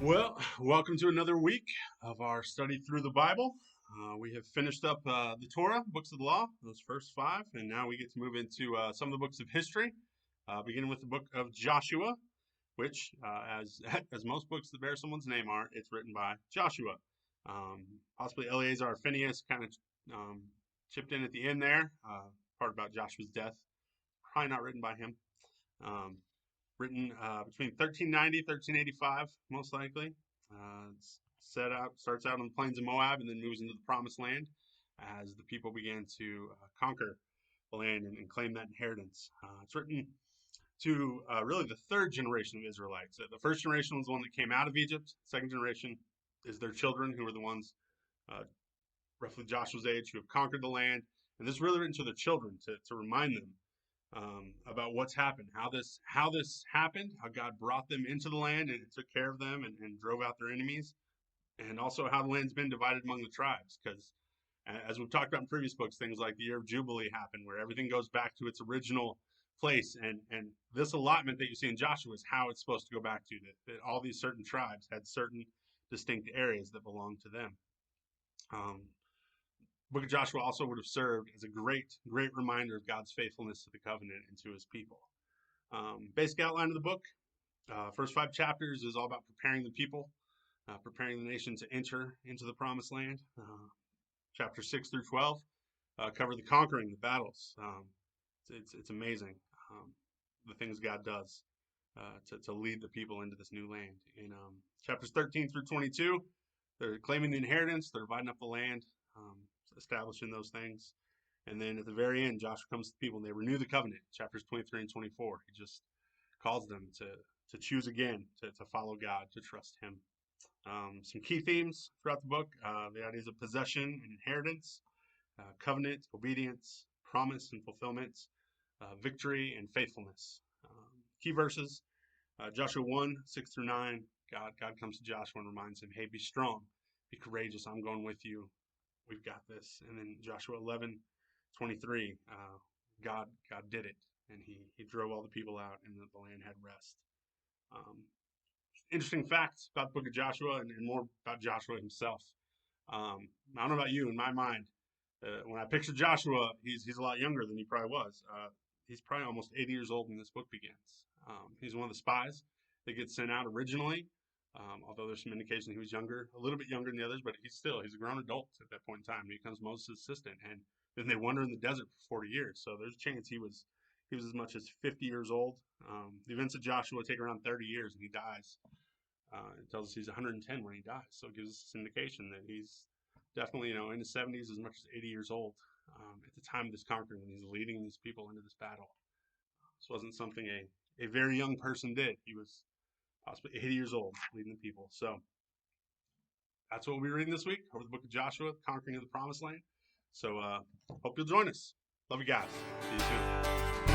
Well, welcome to another week of our study through the Bible. We have finished up the Torah, books of the law, those first five, and now we get to move into some of the books of history, beginning with the book of Joshua, which, as most books that bear someone's name are, it's written by Joshua. Possibly Eleazar or Phineas kind of chipped in at the end there, part about Joshua's death. Probably not written by him. Written between 1390 1385, most likely. It's starts out on the plains of Moab and then moves into the promised land as the people began to conquer the land and claim that inheritance. It's written to really the third generation of Israelites. The first generation was the one that came out of Egypt. Second generation is their children, who are the ones roughly Joshua's age, who have conquered the land. And this is really written to their children to remind them about what's happened, how this happened, how God brought them into the land and took care of them and drove out their enemies, and also how the land's been divided among the tribes. Because as we've talked about in previous books, things like the year of Jubilee happen, where everything goes back to its original place. And this allotment that you see in Joshua is how it's supposed to go back to. That all these certain tribes had certain distinct areas that belonged to them. Book of Joshua also would have served as a great reminder of God's faithfulness to the covenant and to his people. Basic outline of the book. First 5 chapters is all about preparing the people, preparing the nation to enter into the promised land. Chapters 6 through 12 cover the conquering, the battles. It's amazing the things God does to lead the people into this new land. In chapters 13 through 22, they're claiming the inheritance, they're dividing up the land, establishing those things. And then at the very end, Joshua comes to the people and they renew the covenant. Chapters 23 and 24, he just calls them to choose again, to follow God, to trust him. Some key themes throughout the book, the ideas of possession and inheritance, covenant, obedience, promise and fulfillment, victory and faithfulness. Key verses, Joshua 1, 6 through 9, God comes to Joshua and reminds him, hey, be strong, be courageous, I'm going with you. We've got this. And then Joshua 11, 23, God did it, and he drove all the people out, and the land had rest. Interesting facts about the book of Joshua and more about Joshua himself. I don't know about you, in my mind, when I picture Joshua, he's a lot younger than he probably was. He's probably almost 80 years old when this book begins. He's one of the spies that gets sent out originally. Although there's some indication he was younger, a little bit younger than the others, but he's a grown adult at that point in time. He becomes Moses' assistant, and then they wander in the desert for 40 years. So there's a chance he was as much as 50 years old. The events of Joshua take around 30 years, and he dies. It tells us he's 110 when he dies, so it gives us this indication that he's definitely in his 70s, as much as 80 years old at the time of this conquering, when he's leading these people into this battle. This wasn't something a very young person did. He was possibly 80 years old, leading the people. So that's what we'll be reading this week over the book of Joshua, Conquering of the Promised Land. So hope you'll join us. Love you guys. See you soon.